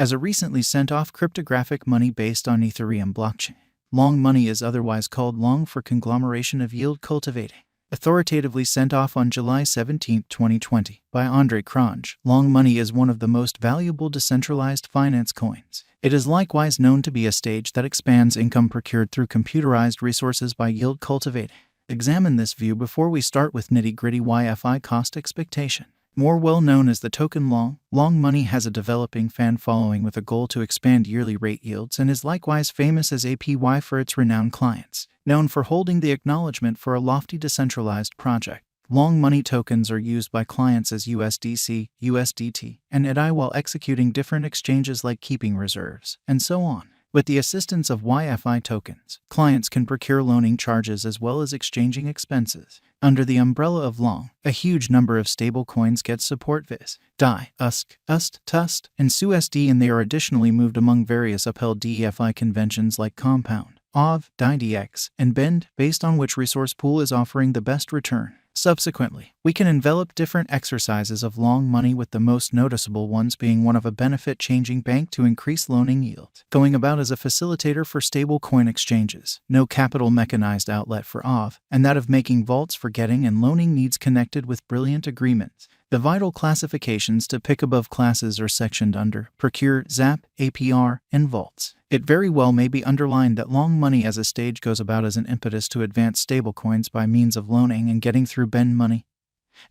as a recently sent-off cryptographic money based on Ethereum blockchain. Long money is otherwise called long for conglomeration of yield cultivating. Authoritatively sent off on July 17, 2020, by cronje, long money is one of the most valuable decentralized finance coins. It is likewise known to be a stage that expands income procured through computerized resources by yield cultivating. Examine this view before we start with nitty-gritty YFI cost expectation. More well known as the token long money has a developing fan following with a goal to expand yearly rate yields and is likewise famous as APY for its renowned clients, known for holding the acknowledgement for a lofty decentralized project. Long money tokens are used by clients as USDC, USDT, and ETI while executing different exchanges like keeping reserves, and so on. With the assistance of YFI tokens, clients can procure loaning charges as well as exchanging expenses. Under the umbrella of long, a huge number of stablecoins get support viz. DAI, USC, UST, TUST, and SUSD, and they are additionally moved among various upheld DeFi conventions like Compound, OV, DAI-DX, and BEND, based on which resource pool is offering the best return. Subsequently, we can envelop different exercises of long money, with the most noticeable ones being one of a benefit-changing bank to increase loaning yield, going about as a facilitator for stablecoin exchanges, no capital mechanized outlet for OV, and that of making vaults for getting and loaning needs connected with brilliant agreements. The vital classifications to pick above classes are sectioned under Procure, ZAP, APR, and Vaults. It very well may be underlined that long money as a stage goes about as an impetus to advance stablecoins by means of loaning and getting through BEND money,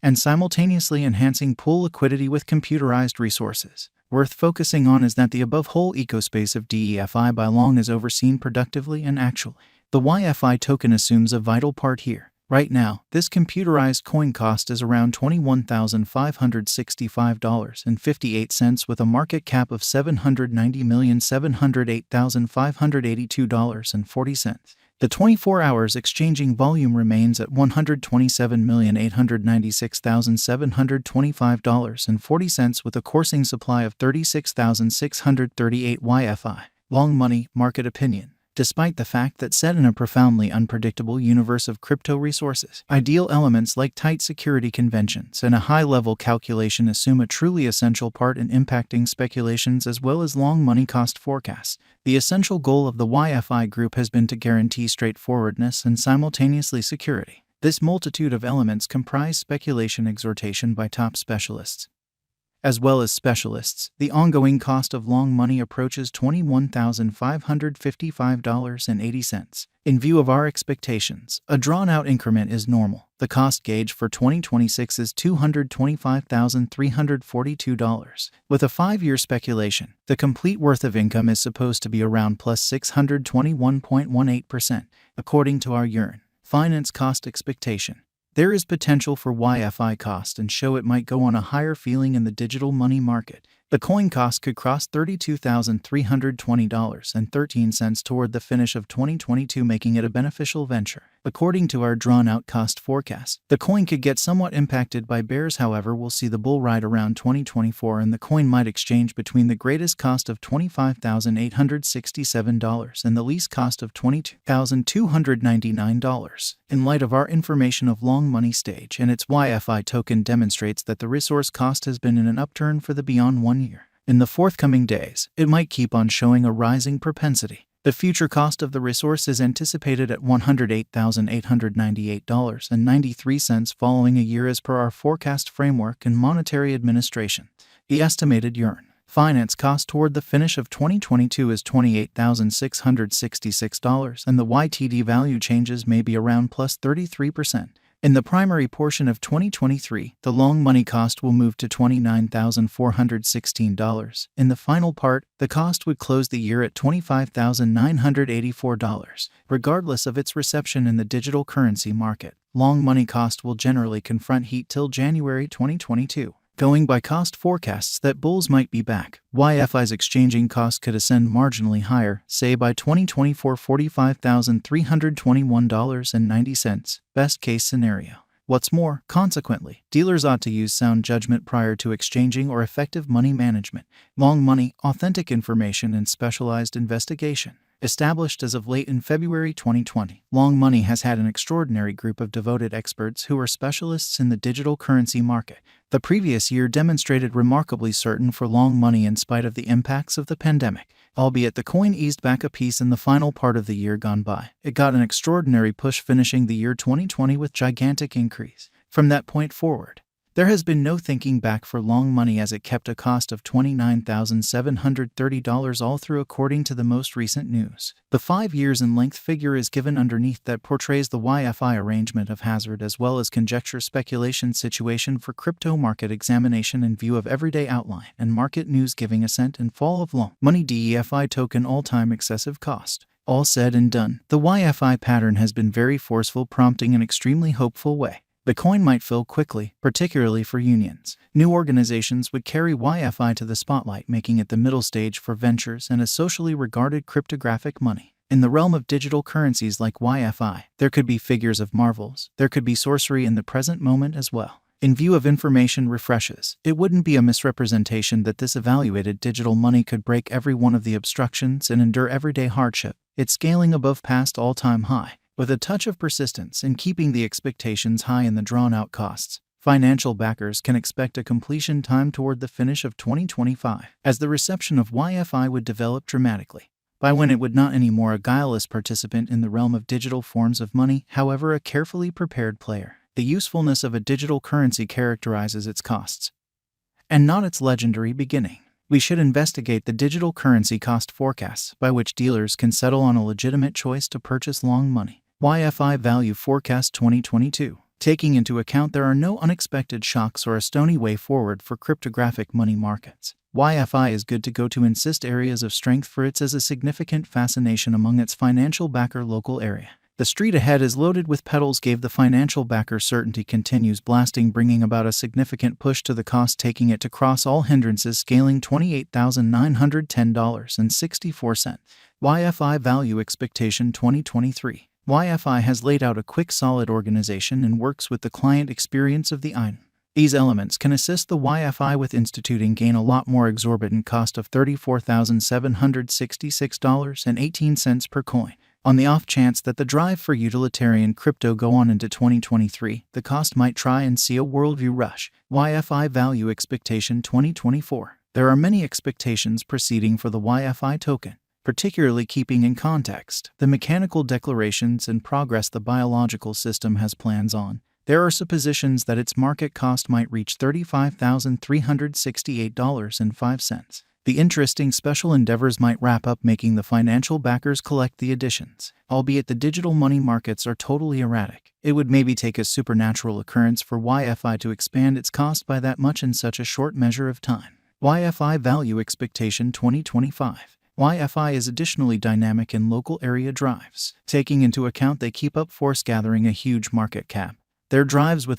and simultaneously enhancing pool liquidity with computerized resources. Worth focusing on is that the above whole ecospace of DeFi by long is overseen productively and actually. The YFI token assumes a vital part here. Right now, this computerized coin cost is around $21,565.58 with a market cap of $790,708,582.40. The 24 hours exchanging volume remains at $127,896,725.40 with a coursing supply of 36,638 YFI. Long money, market opinion. Despite the fact that set in a profoundly unpredictable universe of crypto resources, ideal elements like tight security conventions and a high-level calculation assume a truly essential part in impacting speculations as well as long money cost forecasts. The essential goal of the YFI group has been to guarantee straightforwardness and simultaneously security. This multitude of elements comprise speculation exhortation by top specialists, as well as specialists. The ongoing cost of long money approaches $21,555.80. In view of our expectations, a drawn-out increment is normal. The cost gauge for 2026 is $225,342. With a 5-year speculation, the complete worth of income is supposed to be around plus 621.18%, according to our yearnfinance cost expectation. There is potential for YFI cost and show it might go on a higher feeling in the digital money market. The coin cost could cross $32,320.13 toward the finish of 2022, making it a beneficial venture. According to our drawn-out cost forecast, the coin could get somewhat impacted by bears, however we'll see the bull ride around 2024 and the coin might exchange between the greatest cost of $25,867 and the least cost of $22,299. In light of our information of long money stage and its YFI token demonstrates that the resource cost has been in an upturn for the beyond 1 year. In the forthcoming days, it might keep on showing a rising propensity. The future cost of the resource is anticipated at $108,898.93 following a year as per our forecast framework and monetary administration. The estimated yearnfinance cost toward the finish of 2022 is $28,666 and the YTD value changes may be around plus 33%. In the primary portion of 2023, the long money cost will move to $29,416. In the final part, the cost would close the year at $25,984. Regardless of its reception in the digital currency market, long money cost will generally confront heat till January 2022. Going by cost forecasts that bulls might be back, YFI's exchanging cost could ascend marginally higher, say by 2024 $45,321.90, best case scenario. What's more, consequently, dealers ought to use sound judgment prior to exchanging or effective money management, long money, authentic information and specialized investigation. Established as of late in February 2020, Long Money has had an extraordinary group of devoted experts who are specialists in the digital currency market. The previous year demonstrated remarkably certain for Long Money in spite of the impacts of the pandemic. Albeit the coin eased back a piece in the final part of the year gone by, it got an extraordinary push finishing the year 2020 with gigantic increase. From that point forward, there has been no thinking back for Long Money as it kept a cost of $29,730 all through according to the most recent news. The 5 years in length figure is given underneath that portrays the YFI arrangement of hazard as well as conjecture speculation situation for crypto market examination in view of everyday outline and market news giving ascent and fall of Long Money DEFI token all-time excessive cost. All said and done, the YFI pattern has been very forceful, prompting an extremely hopeful way. The coin might fill quickly, particularly for unions. New organizations would carry YFI to the spotlight, making it the middle stage for ventures and a socially regarded cryptographic money. In the realm of digital currencies like YFI, there could be figures of marvels. There could be sorcery in the present moment as well. In view of information refreshes, it wouldn't be a misrepresentation that this evaluated digital money could break every one of the obstructions and endure everyday hardship. It's scaling above past all-time high, with a touch of persistence in keeping the expectations high in the drawn-out costs. Financial backers can expect a completion time toward the finish of 2025, as the reception of YFI would develop dramatically, by when it would not anymore a guileless participant in the realm of digital forms of money, however a carefully prepared player. The usefulness of a digital currency characterizes its costs, and not its legendary beginning. We should investigate the digital currency cost forecasts by which dealers can settle on a legitimate choice to purchase Long Money. YFI Value Forecast 2022. Taking into account there are no unexpected shocks or a stony way forward for cryptographic money markets, YFI is good to go to insist areas of strength for its as a significant fascination among its financial backer local area. The street ahead is loaded with pedals gave the financial backer certainty continues blasting, bringing about a significant push to the cost, taking it to cross all hindrances, scaling $28,910.64. YFI Value Expectation 2023. YFI has laid out a quick, solid organization and works with the client experience of the yearn. These elements can assist the YFI with instituting gain a lot more exorbitant cost of $34,766.18 per coin. On the off chance that the drive for utilitarian crypto go on into 2023, the cost might try and see a worldview rush. YFI Value Expectation 2024. There are many expectations proceeding for the YFI token, particularly keeping in context the mechanical declarations and progress the biological system has plans on. There are suppositions that its market cost might reach $35,368.05. The interesting special endeavors might wrap up making the financial backers collect the additions. Albeit the digital money markets are totally erratic, it would maybe take a supernatural occurrence for YFI to expand its cost by that much in such a short measure of time. YFI Value Expectation 2025. YFI is additionally dynamic in local area drives. Taking into account they keep up force gathering a huge market cap, their drives with an